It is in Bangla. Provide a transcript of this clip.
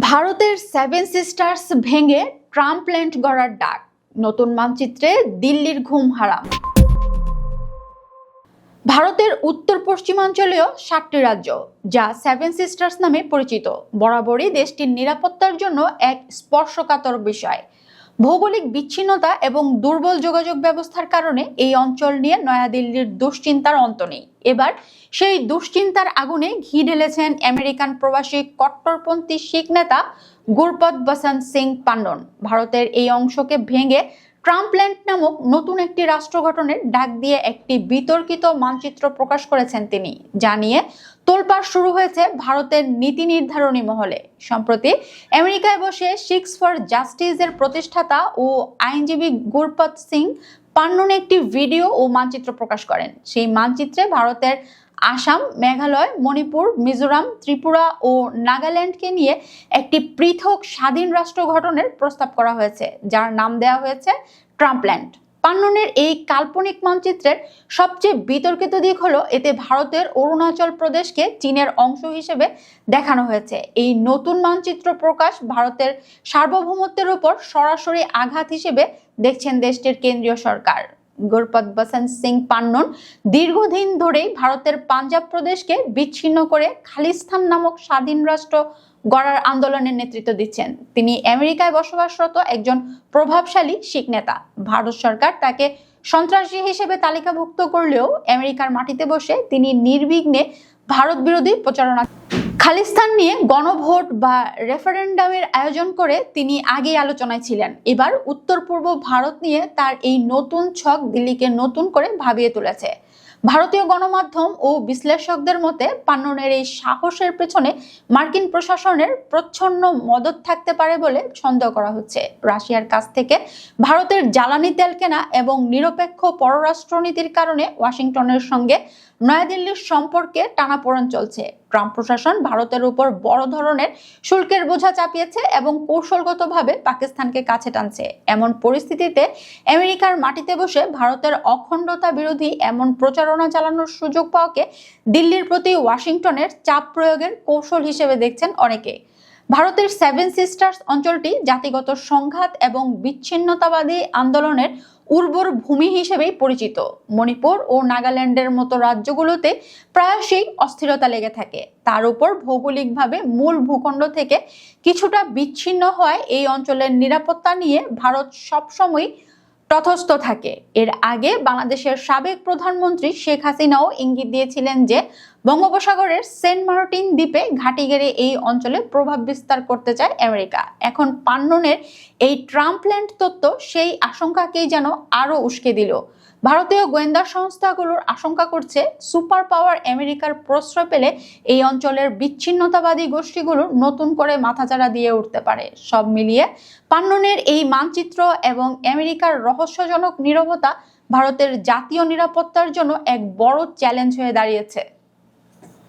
ভারতের সেভেন সিস্টার্স ভেঙে ট্রাম্পল্যান্ড গড়ার ডাক, নতুন মানচিত্রে দিল্লির ঘুম হারাম। ভারতের উত্তর পশ্চিমাঞ্চলীয় 7টি রাজ্য, যা সেভেন সিস্টার্স নামে পরিচিত, বরাবরই দেশটির নিরাপত্তার জন্য এক স্পর্শকাতর বিষয়। ভৌগোলিক বিচ্ছিন্নতা এবং দুর্বল যোগাযোগ ব্যবস্থার কারণে এই অঞ্চল নিয়ে নয়াদিল্লির দুশ্চিন্তার অন্ত নেই। এবার সেই দুশ্চিন্তার আগুনে ঘি ঢেলেছেন আমেরিকান প্রবাসী কট্টরপন্থী শিখ নেতা গুরপত বসন্ত সিং পান্নন। ভারতের এই অংশকে ভেঙে ট্রাম্পল্যান্ড নামক নতুন একটি রাষ্ট্র গঠনের ডাক দিয়ে একটি বিতর্কিত মানচিত্র প্রকাশ করেছেন তিনি, যা নিয়ে তোলপাড় শুরু হয়েছে ভারতের নীতি নির্ধারণী মহলে। সম্প্রতি আমেরিকায় বসে শিখস ফর জাস্টিস এর প্রতিষ্ঠাতা ও আইনজীবী গুরপত সিং পান্নন একটি ভিডিও ও মানচিত্র প্রকাশ করেন। সেই মানচিত্রে ভারতের আসাম, মেঘালয়, মণিপুর, মিজোরাম, ত্রিপুরা ও নাগাল্যান্ডকে নিয়ে একটি পৃথক স্বাধীন রাষ্ট্র গঠনের প্রস্তাব করা হয়েছে, যার নাম দেওয়া হয়েছে ট্রাম্পল্যান্ড। পান্ননের এই কাল্পনিক মানচিত্রের সবচেয়ে বিতর্কিত দিক হলো এতে ভারতের অরুণাচল প্রদেশকে চীনের অংশ হিসেবে দেখানো হয়েছে। এই নতুন মানচিত্র প্রকাশ ভারতের সার্বভৌমত্বের উপর সরাসরি আঘাত হিসেবে দেখছেন দেশটির কেন্দ্রীয় সরকার। গুরপত বসন্ত সিং পান্নন দীর্ঘদিন ধরেই ভারতের পাঞ্জাব প্রদেশকে বিচ্ছিন্ন করে খালিস্তান নামক স্বাধীন রাষ্ট্র গড়ার আন্দোলনের নেতৃত্ব দিচ্ছেন। তিনি আমেরিকায় বসবাসরত একজন প্রভাবশালী শিখ নেতা। ভারত সরকার তাকে সন্ত্রাসী হিসেবে তালিকাভুক্ত করলেও আমেরিকার মাটিতে বসে তিনি নির্বিঘ্নে ভারত বিরোধী প্রচারণা, খালিস্তান নিয়ে গণভোট বা রেফারেন্ডামের আয়োজন করে তিনি আগেই আলোচনায় ছিলেন। এবার উত্তর পূর্ব ভারত নিয়ে তার এই নতুন ছক দিল্লিকে নতুন করে ভাবিয়ে তুলেছে। ভারতীয় গণমাধ্যম ও বিশ্লেষকদের মতে পান্ননের এই সাহসের পেছনে মার্কিন প্রশাসনের প্রচ্ছন্ন মদত থাকতে পারে বলে সন্দেহ করা হচ্ছে। রাশিয়ার কাছ থেকে ভারতের জ্বালানি তেল কেনা এবং নিরপেক্ষ পররাষ্ট্রনীতির কারণে ওয়াশিংটনের সঙ্গে নয়াদিল্লির সম্পর্কে টানাপোড়েন চলছে। ট্রাম্প প্রশাসন ভারতের উপর বড় ধরনের শুল্কের বোঝা চাপিয়েছে এবং কৌশলগতভাবে পাকিস্তানকে কাছে টানছে। এমন পরিস্থিতিতে আমেরিকার মাটিতে বসে ভারতের অখণ্ডতা বিরোধী এমন প্রচারণা চালানোর সুযোগ পাওয়াকে দিল্লির প্রতি ওয়াশিংটনের চাপ প্রয়োগের কৌশল হিসেবে দেখছেন অনেকে। ভারতের সেভেন সিস্টার্স অঞ্চলটি জাতিগত সংঘাত এবং বিচ্ছিন্নতাবাদী আন্দোলনের উর্বর ভূমি হিসেবেই পরিচিত। মণিপুর ও নাগাল্যান্ডের মতো রাজ্যগুলোতে প্রায়শই অস্থিরতা লেগে থাকে। তার উপর ভৌগোলিকভাবে মূল ভূখণ্ড থেকে কিছুটা বিচ্ছিন্ন হওয়ায় এই অঞ্চলের নিরাপত্তা নিয়ে ভারত সবসময় তটস্থ থাকে। এর আগে বাংলাদেশের সাবেক প্রধানমন্ত্রী শেখ হাসিনাও ইঙ্গিত দিয়েছিলেন যে বঙ্গোপসাগরের সেন্ট মার্টিন দ্বীপে ঘাঁটি গেড়ে এই অঞ্চলে প্রভাব বিস্তার করতে চায় আমেরিকা। এখন পান্ননের এই ট্রাম্পল্যান্ড তত্ত্ব সেই আশঙ্কাকেই যেন আরো উস্কে দিল। ভারতীয় গোয়েন্দা সংস্থাগুলোর আশঙ্কা করছে সুপার পাওয়ার আমেরিকার প্রশ্রয় পেলে এই অঞ্চলের বিচ্ছিন্নতাবাদী গোষ্ঠীগুলো নতুন করে মাথাচাড়া দিয়ে উঠতে পারে। সব মিলিয়ে পান্ননের এই মানচিত্র এবং আমেরিকার রহস্যজনক নীরবতা ভারতের জাতীয় নিরাপত্তার জন্য এক বড় চ্যালেঞ্জ হয়ে দাঁড়িয়েছে।